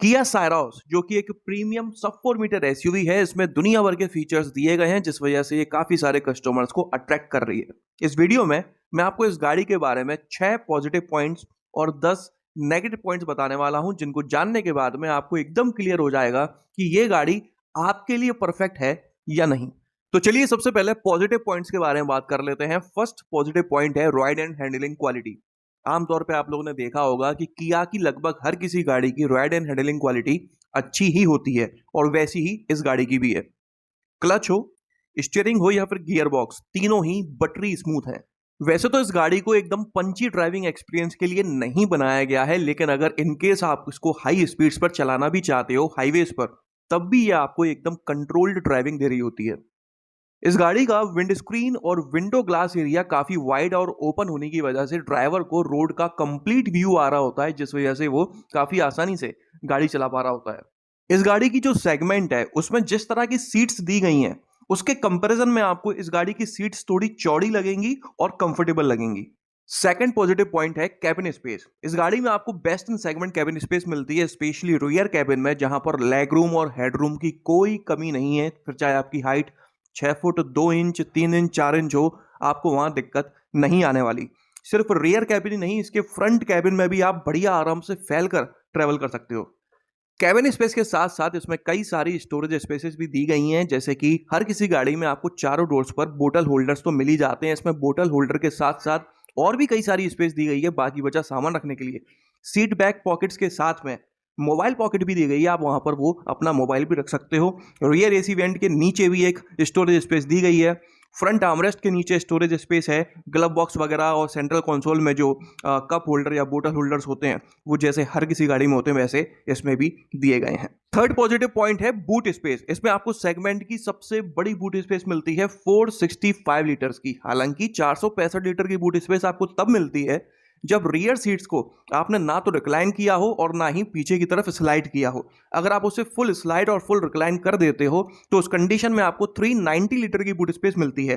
किया साइरोस जो कि एक प्रीमियम सब 4 मीटर एसयूवी है, इसमें दुनिया भर के फीचर्स दिए गए हैं जिस वजह से ये काफी सारे कस्टमर्स को अट्रैक्ट कर रही है। इस वीडियो में मैं आपको इस गाड़ी के बारे में 6 पॉजिटिव पॉइंट्स और 10 नेगेटिव पॉइंट्स बताने वाला हूं, जिनको जानने के बाद में आपको एकदम क्लियर हो जाएगा कि ये गाड़ी आपके लिए परफेक्ट है या नहीं। तो चलिए सबसे पहले पॉजिटिव पॉइंट्स के बारे में बात कर लेते हैं। फर्स्ट पॉजिटिव पॉइंट है राइड एंड हैंडलिंग क्वालिटी। आमतौर पे आप लोगों ने देखा होगा कि किया की लगभग हर किसी गाड़ी की राइड एंड हैंडलिंग क्वालिटी अच्छी ही होती है और वैसी ही इस गाड़ी की भी है। क्लच हो, स्टीयरिंग हो या फिर गियर बॉक्स, तीनों ही बटरी स्मूथ है। वैसे तो इस गाड़ी को एकदम पंची ड्राइविंग एक्सपीरियंस के लिए नहीं बनाया गया है, लेकिन अगर इनकेस आप इसको हाई स्पीड्स पर चलाना भी चाहते हो हाईवेज पर, तब भी ये आपको एकदम कंट्रोल्ड ड्राइविंग दे रही होती है। इस गाड़ी का विंड स्क्रीन और विंडो ग्लास एरिया काफी वाइड और ओपन होने की वजह से ड्राइवर को रोड का कंप्लीट व्यू आ रहा होता है, जिस वजह से वो काफी आसानी से गाड़ी चला पा रहा होता है। इस गाड़ी की जो सेगमेंट है उसमें जिस तरह की सीट्स दी गई हैं, उसके कंपैरिजन में आपको इस गाड़ी की सीट्स थोड़ी चौड़ी लगेंगी और कंफर्टेबल लगेंगी। सेकंड पॉजिटिव पॉइंट है कैबिन स्पेस। इस गाड़ी में आपको best in segment cabin space मिलती है, स्पेशली रियर कैबिन में, जहां पर लेग रूम और हेड रूम की कोई कमी नहीं है। फिर चाहे आपकी height 6 foot 2 inch 3 inch 4 inch हो, आपको वहां दिक्कत नहीं आने वाली। सिर्फ रियर कैबिन ही नहीं, इसके फ्रंट कैबिन में भी आप बढ़िया आराम से फैल कर ट्रेवल कर सकते हो। कैबिन स्पेस के साथ साथ इसमें कई सारी स्टोरेज स्पेसेस भी दी गई हैं, जैसे कि हर किसी गाड़ी में आपको चारों डोर्स पर बोतल होल्डर्स तो मिल ही जाते हैं। इसमें बोतल होल्डर के साथ साथ और भी कई सारी स्पेस दी गई है बाकी बचा सामान रखने के लिए। सीट बैक पॉकेट्स के साथ में मोबाइल पॉकेट भी दी गई है, आप वहां पर वो अपना मोबाइल भी रख सकते हो। रियर एसी वेंट के नीचे भी एक स्टोरेज स्पेस दी गई है। फ्रंट आर्मरेस्ट के नीचे स्टोरेज स्पेस है। ग्लव बॉक्स वगैरह और सेंट्रल कंसोल में जो कप होल्डर या बोतल होल्डर्स होते हैं, वो जैसे हर किसी गाड़ी में होते हैं वैसे इसमें भी दिए गए हैं। थर्ड पॉजिटिव पॉइंट है बूट स्पेस। इसमें आपको सेगमेंट की सबसे बड़ी बूट स्पेस मिलती है 465 लीटर्स की। हालांकि 465 लीटर की बूट स्पेस आपको तब मिलती है जब रियर सीट्स को आपने ना तो रिक्लाइन किया हो और ना ही पीछे की तरफ स्लाइड किया हो। अगर आप उसे फुल स्लाइड और फुल रिक्लाइन कर देते हो तो उस कंडीशन में आपको 390 लीटर की बूट स्पेस मिलती है।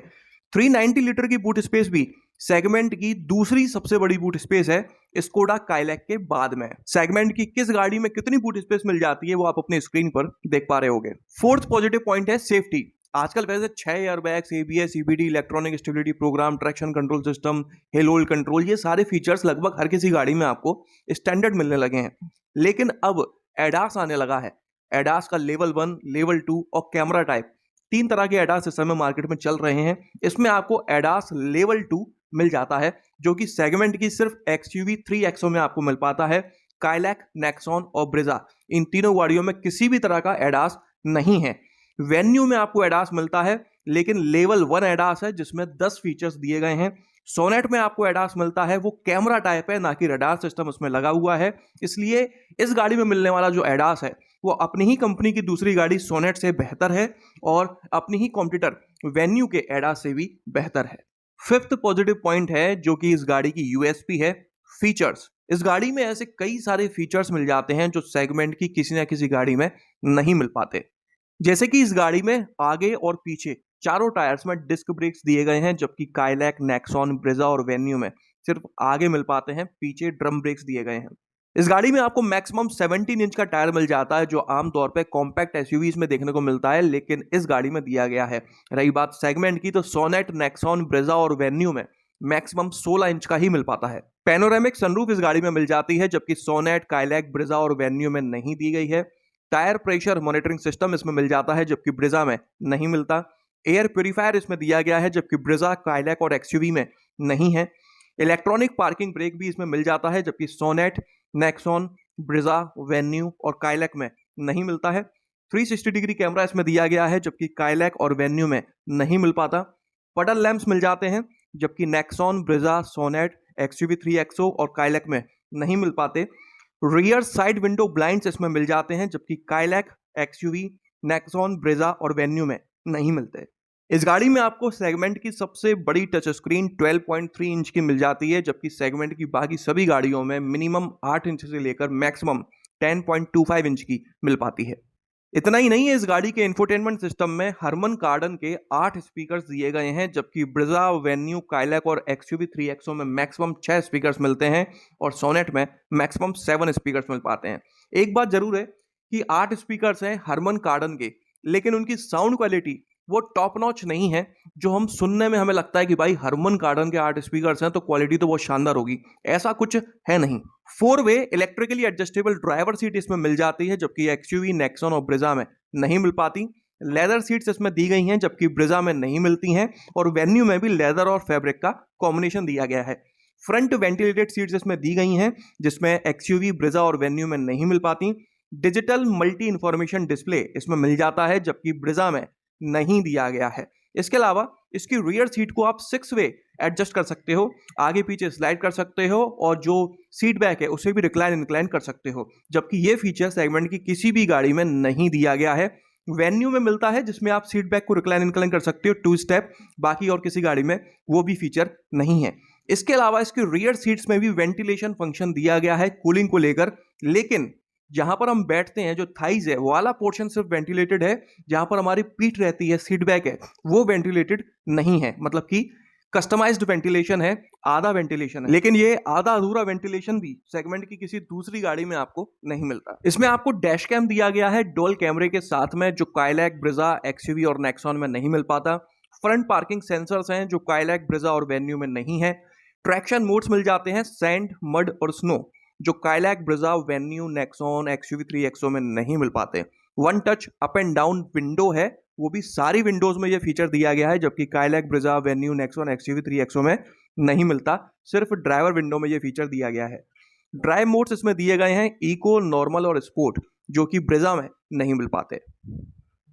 390 लीटर की बूट स्पेस भी सेगमेंट की दूसरी सबसे बड़ी बूट स्पेस है स्कोडा काइलैक के बाद में। सेगमेंट की किस गाड़ी में कितनी बूट स्पेस मिल जाती है वो आप अपने स्क्रीन पर देख पा रहे होंगे। फोर्थ पॉजिटिव पॉइंट है सेफ्टी। आजकल वैसे 6 airbags, ABS, EBD, electronic stability programme, traction control system, hill hold control, ये सारे फीचर्स लगभग हर किसी गाड़ी में आपको स्टैंडर्ड मिलने लगे हैं। लेकिन अब एडास आने लगा है। एडास का लेवल 1, लेवल 2 और कैमरा टाइप, 3 तरह के एडास इस समय मार्केट में चल रहे हैं। इसमें आपको एडास लेवल 2 मिल जाता है, जो कि सेगमेंट की सिर्फ एक्सयूवी 3XO में आपको मिल पाता है। काइलैक, नेक्सॉन और ब्रेजा, इन तीनों गाड़ियों में किसी भी तरह का एडास नहीं है। वेन्यू में आपको एडास मिलता है, लेकिन लेवल 1 एडास है जिसमें 10 फीचर्स दिए गए हैं। सोनेट में आपको एडास मिलता है, वो कैमरा टाइप है, ना कि रडार सिस्टम उसमें लगा हुआ है। इसलिए इस गाड़ी में मिलने वाला जो एडास है वो अपनी ही कंपनी की दूसरी गाड़ी सोनेट से बेहतर है और अपनी ही कॉम्पिटिटर वेन्यू के एडास से भी बेहतर है। फिफ्थ पॉजिटिव पॉइंट है जो कि इस गाड़ी की यूएसपी है, फीचर्स। इस गाड़ी में ऐसे कई सारे फीचर्स मिल जाते हैं जो सेगमेंट की किसी ना किसी गाड़ी में नहीं मिल पाते। जैसे कि इस गाड़ी में आगे और पीछे चारों टायर्स में डिस्क ब्रेक्स दिए गए हैं, जबकि काइलैक, नेक्सॉन, ब्रेजा और वेन्यू में सिर्फ आगे मिल पाते हैं, पीछे ड्रम ब्रेक्स दिए गए हैं। इस गाड़ी में आपको मैक्सिमम 17 इंच का टायर मिल जाता है, जो आमतौर पे कॉम्पैक्ट एसयूवीज में देखने को मिलता है, लेकिन इस गाड़ी में दिया गया है। रही बात सेगमेंट की, तो सोनेट, नेक्सॉन, ब्रेजा और वेन्यू में मैक्सिमम 16 इंच का ही मिल पाता है। पैनोरेमिक सनरूफ इस गाड़ी में मिल जाती है, जबकि सोनेट, काइलैक, ब्रेजा और वेन्यू में नहीं दी गई है। टायर प्रेशर मॉनिटरिंग सिस्टम इसमें मिल जाता है, जबकि ब्रेजा में नहीं मिलता। एयर प्यूरीफायर इसमें दिया गया है, जबकि ब्रेजा, काइलैक और एक्सयूवी में नहीं है। इलेक्ट्रॉनिक पार्किंग ब्रेक भी इसमें मिल जाता है, जबकि सोनेट, नेक्सॉन, ब्रेजा, वेन्यू और काइलैक में नहीं मिलता है। 360 डिग्री कैमरा इसमें दिया गया है, जबकि काइलैक और वेन्यू में नहीं मिल पाता। पडल लैंप्स मिल जाते हैं, जबकि Nexon, Brezza, sonnet, XUV 3XO और काइलैक में नहीं मिल पाते। रियर साइड विंडो ब्लाइंड्स इसमें मिल जाते हैं, जबकि काइलैक, एक्सयूवी, नेक्सॉन, ब्रेजा और वेन्यू में नहीं मिलते। इस गाड़ी में आपको सेगमेंट की सबसे बड़ी टच स्क्रीन 12.3 इंच की मिल जाती है, जबकि सेगमेंट की बाकी सभी गाड़ियों में मिनिमम 8 इंच से लेकर मैक्सिमम 10.25 इंच की मिल पाती है। इतना ही नहीं है, इस गाड़ी के इंफोटेनमेंट सिस्टम में हरमन कार्डन के 8 स्पीकर्स दिए गए हैं, जबकि ब्रेजा, वेन्यू, काइलैक और एक्सयूवी 3XO में मैक्सिमम 6 स्पीकर्स मिलते हैं और सोनेट में मैक्सिमम 7 स्पीकर्स मिल पाते हैं। एक बात जरूर है कि 8 स्पीकर्स हैं हरमन कार्डन के, लेकिन उनकी साउंड क्वालिटी वो टॉप नॉच नहीं है जो हम सुनने में हमें लगता है कि भाई हरमन कार्डन के 8 स्पीकर्स हैं तो क्वालिटी तो बहुत शानदार होगी। ऐसा कुछ है नहीं। 4 वे इलेक्ट्रिकली एडजस्टेबल ड्राइवर सीट इसमें मिल जाती है, जबकि एक्सयूवी, नेक्सॉन और ब्रिजा में नहीं मिल पाती। लेदर सीट्स इसमें दी गई हैं जबकि ब्रिजा में नहीं मिलती हैं, और वेन्यू में भी लेदर और फैब्रिक का कॉम्बिनेशन दिया गया है। फ्रंट वेंटिलेटेड सीट्स इसमें दी गई हैं जिसमें एक्सयूवी, ब्रिजा और वेन्यू में नहीं मिल पाती। डिजिटल मल्टी इंफॉर्मेशन डिस्प्ले इसमें मिल जाता है जबकि ब्रिजा में नहीं दिया गया है। इसके अलावा इसकी रियर सीट को आप 6 वे एडजस्ट कर सकते हो, आगे पीछे स्लाइड कर सकते हो, और जो सीट बैक है उसे भी रिक्लाइन इंक्लाइन कर सकते हो, जबकि ये फीचर सेगमेंट की किसी भी गाड़ी में नहीं दिया गया है। वेन्यू में मिलता है जिसमें आप सीट बैक को रिक्लाइन इंक्लाइन कर सकते हो 2 स्टेप, बाकी और किसी गाड़ी में वो भी फीचर नहीं है। इसके अलावा इसके रियर सीट्स में भी वेंटिलेशन फंक्शन दिया गया है कूलिंग को लेकर, लेकिन जहां पर हम बैठते हैं जो थाइज है वो वाला पोर्शन सिर्फ वेंटिलेटेड है, जहां पर हमारी पीठ रहती है, सीट बैक है, वो वेंटिलेटेड नहीं है। मतलब कि कस्टमाइज्ड वेंटिलेशन है, आधा वेंटिलेशन है, लेकिन ये आधा अधूरा वेंटिलेशन भी सेगमेंट की किसी दूसरी गाड़ी में आपको नहीं मिलता। इसमें आपको डैश कैम दिया गया है डुअल कैमरे के साथ में, जो काइलैक, ब्रिजा, एक्सयूवी और नेक्सॉन में नहीं मिल पाता। फ्रंट पार्किंग सेंसर्स हैं जो काइलैक, ब्रिजा और वेन्यू में नहीं है। ट्रैक्शन मोड्स मिल जाते हैं सैंड, मड और स्नो, जो Kylaq, Brezza, venue, Nexon, XUV 3XO में नहीं मिल पाते। One touch up and down window है, वो भी सारी विंडोज में ये फीचर दिया गया है, जबकि Kylaq, Brezza, venue, Nexon, XUV 3XO में नहीं मिलता। सिर्फ ड्राइवर विंडो में ये फीचर दिया गया है। ड्राइव मोड्स इसमें दिए गए हैं इको, नॉर्मल और स्पोर्ट, जो कि ब्रिजा में नहीं मिल पाते।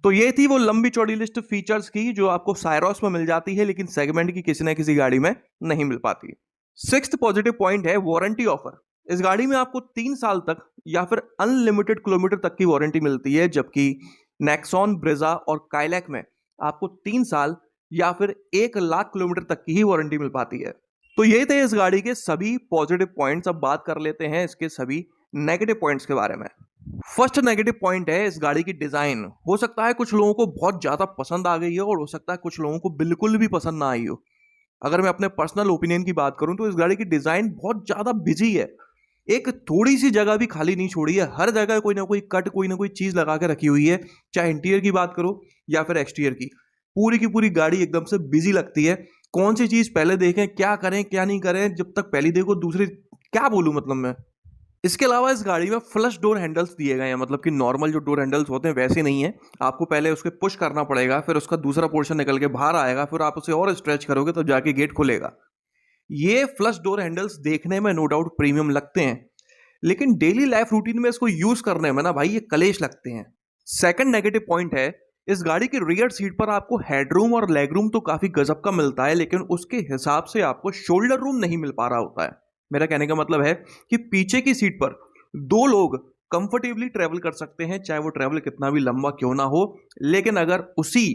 तो ये थी वो लंबी चौड़ी लिस्ट फीचर्स की जो आपको सायरोस में मिल जाती है, लेकिन सेगमेंट की किसी न किसी गाड़ी में नहीं मिल पाती। 6th पॉजिटिव पॉइंट है वारंटी ऑफर। इस गाड़ी में आपको 3 साल तक या फिर अनलिमिटेड किलोमीटर तक की वारंटी मिलती है, जबकि नेक्सॉन, ब्रिजा और काइलैक में आपको 3 साल या फिर 1 लाख किलोमीटर तक की ही वारंटी मिल पाती है। तो ये थे इस गाड़ी के सभी पॉजिटिव पॉइंट्स। अब बात कर लेते हैं इसके सभी नेगेटिव पॉइंट्स के बारे में। फर्स्ट नेगेटिव पॉइंट है इस गाड़ी की डिजाइन। हो सकता है कुछ लोगों को बहुत ज्यादा पसंद आ गई हो और हो सकता है कुछ लोगों को बिल्कुल भी पसंद ना आई हो। अगर मैं अपने पर्सनल ओपिनियन की बात करूं तो इस गाड़ी की डिजाइन बहुत ज्यादा बिजी है, एक थोड़ी सी जगह भी खाली नहीं छोड़ी है। हर जगह कोई ना कोई कट, कोई ना कोई चीज लगा के रखी हुई है, चाहे इंटीरियर की बात करो या फिर एक्सटीरियर की। पूरी की पूरी गाड़ी एकदम से बिजी लगती है। कौन सी चीज पहले देखें, क्या करें क्या नहीं करें, जब तक पहली देखो दूसरी, क्या बोलूं मतलब मैं। इसके अलावा इस गाड़ी में फ्लश डोर हैंडल्स दिए गए हैं, मतलब कि नॉर्मल जो डोर हैंडल्स होते हैं वैसे नहीं है। आपको पहले उसके पुश करना पड़ेगा, फिर उसका दूसरा पोर्शन निकल के बाहर आएगा, फिर आप उसे और स्ट्रेच करोगे तो जाके गेट खुलेगा। ये फ्लश डोर हैंडल्स देखने में नो डाउट प्रीमियम लगते हैं, लेकिन डेली लाइफ रूटीन में इसको यूज करने में ना भाई ये कलेश लगते हैं। सेकंड नेगेटिव पॉइंट है इस गाड़ी की रियर सीट पर आपको हेडरूम और लेग रूम तो काफी गजब का मिलता है, लेकिन उसके हिसाब से आपको शोल्डर रूम नहीं मिल पा रहा होता है। मेरा कहने का मतलब है कि पीछे की सीट पर 2 लोग कंफर्टेबली ट्रेवल कर सकते हैं, चाहे वो ट्रेवल कितना भी लंबा क्यों ना हो। लेकिन अगर उसी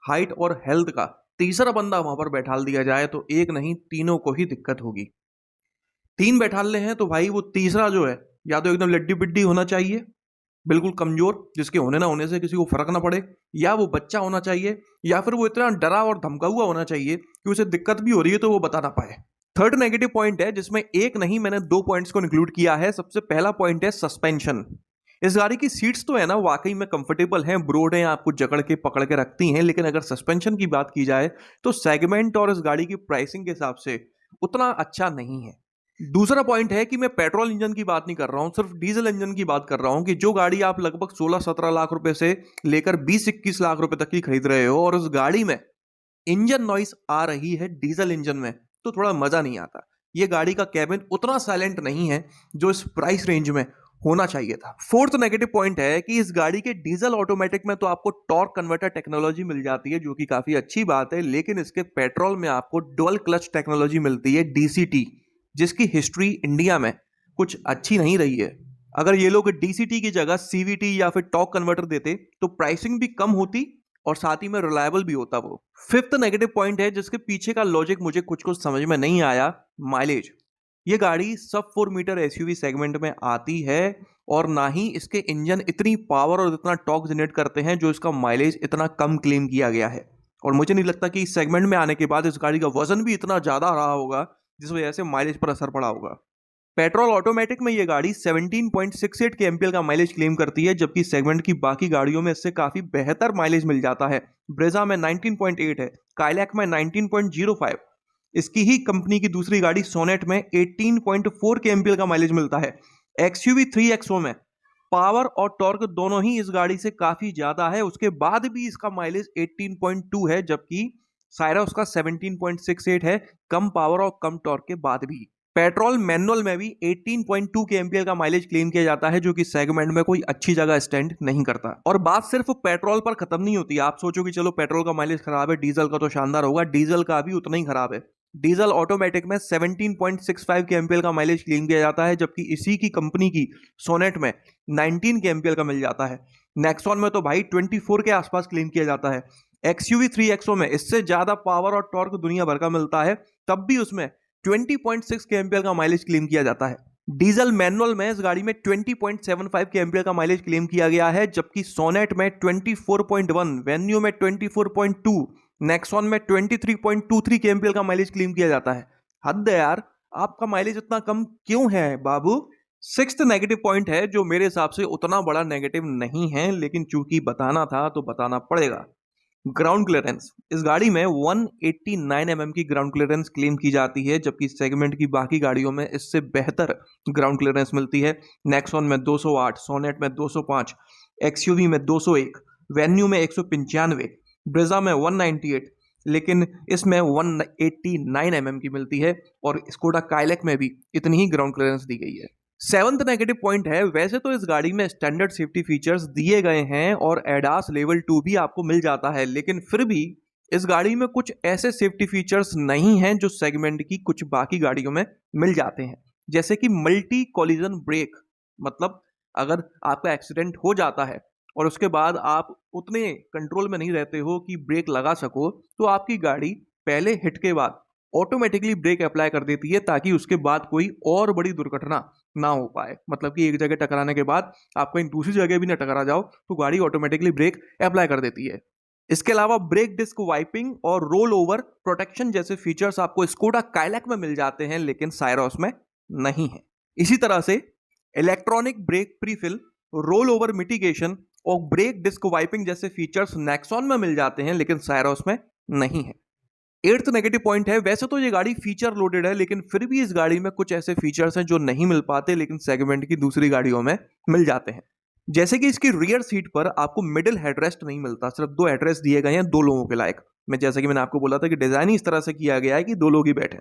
हाइट और हेल्थ का तीसरा बंदा वहां पर बैठाल दिया जाए तो एक नहीं, तीनों को ही दिक्कत होगी। 3 बैठालने हैं तो भाई वो तीसरा जो है या तो एकदम लड्डी बिड्डी होना चाहिए, बिल्कुल कमजोर, जिसके होने ना होने से किसी को फर्क ना पड़े, या वो बच्चा होना चाहिए, या फिर वो इतना डरा और धमका हुआ होना चाहिए कि उसे दिक्कत भी हो रही है तो वो बता ना पाए। थर्ड नेगेटिव पॉइंट है जिसमें एक नहीं, मैंने 2 पॉइंट्स को इंक्लूड किया है। सबसे पहला पॉइंट है सस्पेंशन। इस गाड़ी की सीट्स तो है ना वाकई में कंफर्टेबल हैं, ब्रॉड हैं, आपको जकड़ के पकड़ के रखती हैं, लेकिन अगर सस्पेंशन की बात की जाए तो सेगमेंट और इस गाड़ी की प्राइसिंग के हिसाब से उतना अच्छा नहीं है। दूसरा पॉइंट है कि मैं पेट्रोल इंजन की बात नहीं कर रहा हूं, सिर्फ डीजल इंजन की बात कर रहा हूं कि जो गाड़ी आप लगभग 16-17 लाख रुपए से लेकर 20-21 लाख रुपए तक की खरीद रहे हो और उस गाड़ी में इंजन नॉइस आ रही है डीजल इंजन में, तो थोड़ा मजा नहीं आता। ये गाड़ी का कैबिन उतना साइलेंट नहीं है जो इस प्राइस रेंज में होना चाहिए था। फोर्थ नेगेटिव पॉइंट है कि इस गाड़ी के डीजल ऑटोमेटिक में तो आपको टॉर्क कन्वर्टर टेक्नोलॉजी मिल जाती है, जो कि काफी अच्छी बात है, लेकिन इसके पेट्रोल में आपको डुअल क्लच टेक्नोलॉजी मिलती है, डीसीटी, जिसकी हिस्ट्री इंडिया में कुछ अच्छी नहीं रही है। अगर ये लोग डीसीटी की जगह सीवीटी या फिर टॉर्क कन्वर्टर देते तो प्राइसिंग भी कम होती और साथ ही में रिलायबल भी होता वो। फिफ्थ नेगेटिव पॉइंट है जिसके पीछे का लॉजिक मुझे कुछ समझ में नहीं आया, माइलेज। ये गाड़ी सब 4 मीटर एसयूवी सेगमेंट में आती है और ना ही इसके इंजन इतनी पावर और इतना टॉर्क जनरेट करते हैं जो इसका माइलेज इतना कम क्लेम किया गया है। और मुझे नहीं लगता कि इस सेगमेंट में आने के बाद इस गाड़ी का वजन भी इतना ज्यादा रहा होगा जिस वजह से माइलेज पर असर पड़ा होगा। पेट्रोल ऑटोमेटिक में ये गाड़ी 17.68 के एमपीएल का माइलेज क्लेम करती है, जबकि सेगमेंट की बाकी गाड़ियों में इससे काफी बेहतर माइलेज मिल जाता है। ब्रेजा में 19.8 है, काइलैक में 19.05। इसकी ही कंपनी की दूसरी गाड़ी सोनेट में 18.4 के एमपीएल का माइलेज मिलता है। एक्सयूवी 3XO में पावर और टॉर्क दोनों ही इस गाड़ी से काफी ज्यादा है, उसके बाद भी इसका माइलेज 18.2 है, जबकि सायरस का 17.68 है, कम पावर और कम टॉर्क के बाद भी। पेट्रोल मैनुअल में भी 18.2 के एमपीएल का माइलेज क्लेम किया जाता है, जो कि सेगमेंट में कोई अच्छी जगह स्टैंड नहीं करता। और बात सिर्फ पेट्रोल पर खत्म नहीं होती। आप सोचो कि चलो पेट्रोल का माइलेज खराब है, डीजल का तो शानदार होगा, डीजल का भी उतना ही खराब है। डीजल ऑटोमेटिक में 17.65 के एमपीएल का माइलेज क्लेम किया जाता है, जबकि इसी की कंपनी की सोनेट में 19 के एमपीएल का मिल जाता है। नेक्सॉन में तो भाई 24 के आसपास क्लेम किया जाता है। एक्सयूवी 3XO में इससे ज्यादा पावर और टॉर्क दुनिया भर का मिलता है, तब भी उसमें 20.6 के एमपीएल का माइलेज क्लेम किया जाता है। डीजल मैनुअल में इस गाड़ी में 20.75 के एमपीएल का माइलेज क्लेम किया गया है, जबकि सोनेट में 24.1, वेन्यू में 24.2, नेक्सॉन में 23.23 के एमपीएल का माइलेज क्लेम किया जाता है। हद है यार, आपका माइलेज इतना कम क्यों है बाबू? सिक्स्थ नेगेटिव पॉइंट है, जो मेरे हिसाब से उतना बड़ा नेगेटिव नहीं है, लेकिन चूंकि बताना था तो बताना पड़ेगा। Ground clearance. इस गाड़ी में 189 mm की ग्राउंड क्लियरेंस क्लेम की जाती है, जबकि सेगमेंट की बाकी गाड़ियों में इससे बेहतर ग्राउंड क्लियरेंस मिलती है। नेक्सॉन में 208, सोनेट में 205, एक्सयूवी में 201, वेन्यू में 195, ब्रेजा में 198, लेकिन इसमें 189 mm की मिलती है। और स्कोडा काइलैक में भी इतनी ही ग्राउंड क्लियरेंस दी गई है। सेवंथ नेगेटिव पॉइंट है, वैसे तो इस गाड़ी में स्टैंडर्ड सेफ्टी फीचर्स दिए गए हैं और एडास लेवल 2 भी आपको मिल जाता है, लेकिन फिर भी इस गाड़ी में कुछ ऐसे सेफ्टी फीचर्स नहीं हैं जो सेगमेंट की कुछ बाकी गाड़ियों में मिल जाते हैं। जैसे कि मल्टी कॉलिजन ब्रेक, मतलब अगर आपका एक्सीडेंट हो जाता है और उसके बाद आप उतने कंट्रोल में नहीं रहते हो कि ब्रेक लगा सको, तो आपकी गाड़ी पहले हिट के बाद ऑटोमेटिकली ब्रेक अप्लाई कर देती है, ताकि उसके बाद कोई और बड़ी दुर्घटना ना हो पाए। मतलब कि एक जगह टकराने के बाद आप कहीं दूसरी जगह भी ना टकरा जाओ, तो गाड़ी ऑटोमेटिकली ब्रेक अप्लाई कर देती है। इसके अलावा ब्रेक डिस्क वाइपिंग और रोल ओवर प्रोटेक्शन जैसे फीचर्स आपको स्कोडा काइलैक में मिल जाते हैं, लेकिन सायरस में नहीं है। इसी तरह से electronic brake prefill, roll over mitigation और ब्रेक डिस्क वाइपिंग जैसे फीचर्स नेक्सॉन में मिल जाते हैं, लेकिन सायरस में नहीं है। एट्थ नेगेटिव पॉइंट है, वैसे तो ये गाड़ी फीचर लोडेड है, लेकिन फिर भी इस गाड़ी में कुछ ऐसे फीचर्स हैं जो नहीं मिल पाते, लेकिन सेगमेंट की दूसरी गाड़ियों में मिल जाते हैं। जैसे कि इसकी रियर सीट पर आपको मिडिल हेडरेस्ट नहीं मिलता, सिर्फ 2 हेडरेस्ट दिए गए हैं 2 लोगों के लायक। जैसे कि मैंने आपको बोला था कि डिजाइन ही इस तरह से किया गया है कि 2 लोग ही बैठे,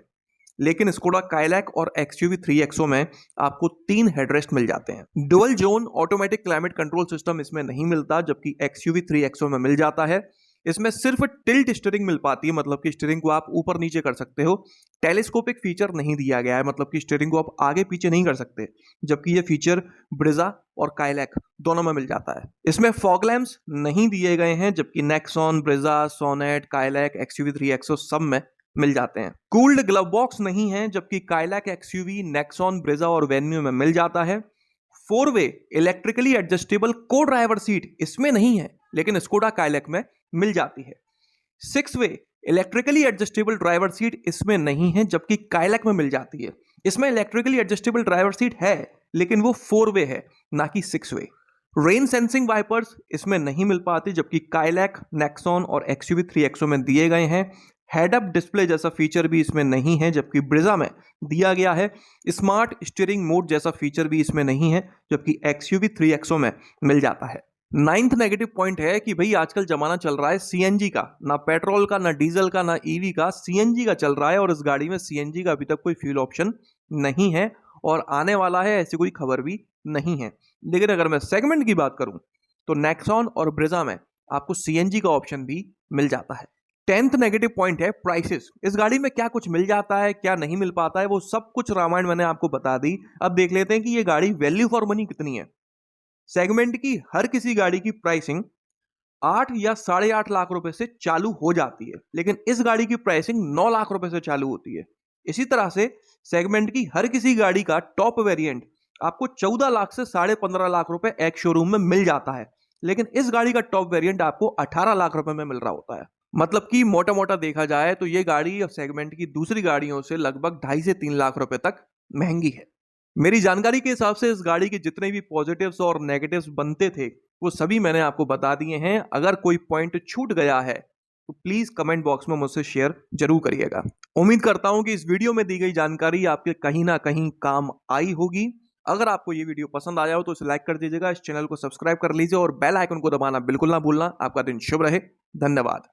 लेकिन स्कोडा काइलैक और एक्सयूवी 3XO में आपको 3 हेडरेस्ट मिल जाते हैं। Dual zone automatic climate control system इसमें नहीं मिलता, जबकि एक्सयूवी 3XO में मिल जाता है। इसमें सिर्फ टिल्ट स्टीयरिंग मिल पाती है, मतलब कि स्टीयरिंग को आप ऊपर नीचे कर सकते हो। टेलीस्कोपिक फीचर नहीं दिया गया है, मतलब कि स्टीयरिंग को आप आगे पीछे नहीं कर सकते, जबकि ये फीचर ब्रेजा और काइलैक दोनों में मिल जाता है। इसमें फॉग लैम्प्स नहीं दिए गए हैं, जबकि Nexon, Brezza, Sonet, Kylaq, XUV 3XO सब में मिल जाते हैं। कूल्ड ग्लव बॉक्स नहीं है, जबकि काइलैक, एक्सयूवी, नेक्सॉन, ब्रेजा और वेन्यू में मिल जाता है। 4-वे इलेक्ट्रिकली एडजस्टेबल को ड्राइवर सीट इसमें नहीं है, लेकिन स्कोडा काइलैक में मिल जाती है। 6-वे इलेक्ट्रिकली एडजस्टेबल ड्राइवर सीट इसमें नहीं है, जबकि काइलैक में मिल जाती है। इसमें इलेक्ट्रिकली एडजस्टेबल ड्राइवर सीट है, लेकिन वो 4-वे है, ना कि 6-वे। रेन सेंसिंग वाइपर्स इसमें नहीं मिल पाती, जबकि काइलैक, नेक्सॉन और एक्सयूवी 3XO में दिए गए हैं। हेड अप डिस्प्ले जैसा फीचर भी इसमें नहीं है, जबकि ब्रेजा में दिया गया है। स्मार्ट स्टीयरिंग मोड जैसा फीचर भी इसमें नहीं है, जबकि एक्सयूवी 3XO में मिल जाता है। 9th नेगेटिव पॉइंट है कि भाई आजकल जमाना चल रहा है सीएनजी का, ना पेट्रोल का, ना डीजल का, ना ईवी का, सीएनजी का चल रहा है, और इस गाड़ी में सीएनजी का अभी तक कोई फ्यूल ऑप्शन नहीं है और आने वाला है ऐसी कोई खबर भी नहीं है। लेकिन अगर मैं सेगमेंट की बात करूं तो नेक्सॉन और ब्रेजा में आपको सीएनजी का ऑप्शन भी मिल जाता है। 10th नेगेटिव पॉइंट है प्राइसेस। इस गाड़ी में क्या कुछ मिल जाता है, क्या नहीं मिल पाता है, वो सब कुछ रामायण मैंने आपको बता दी। अब देख लेते हैं कि ये गाड़ी वैल्यू फॉर मनी कितनी है। सेगमेंट की हर किसी गाड़ी की प्राइसिंग 8 या 8.5 लाख रुपए से चालू हो जाती है, लेकिन इस गाड़ी की प्राइसिंग 9 लाख रुपए से चालू होती है। इसी तरह से सेगमेंट की हर किसी गाड़ी का टॉप वेरिएंट आपको 14 लाख से 15.5 लाख रुपए एक शोरूम में मिल जाता है, लेकिन इस गाड़ी का टॉप वेरिएंट आपको 18 लाख रुपए में मिल रहा होता है। मतलब कि मोटा मोटा देखा जाए तो ये गाड़ी सेगमेंट की दूसरी गाड़ियों से लगभग 2.5 से 3 लाख रुपए तक महंगी है। मेरी जानकारी के हिसाब से इस गाड़ी के जितने भी पॉजिटिव्स और नेगेटिव्स बनते थे वो सभी मैंने आपको बता दिए हैं। अगर कोई पॉइंट छूट गया है तो प्लीज कमेंट बॉक्स में मुझसे शेयर जरूर करिएगा। उम्मीद करता हूं कि इस वीडियो में दी गई जानकारी आपके कहीं ना कहीं काम आई होगी। अगर आपको ये वीडियो पसंद आया हो तो इसे लाइक कर दीजिएगा, इस चैनल को सब्सक्राइब कर लीजिए और बेल आइकन को दबाना बिल्कुल ना भूलना। आपका दिन शुभ रहे। धन्यवाद।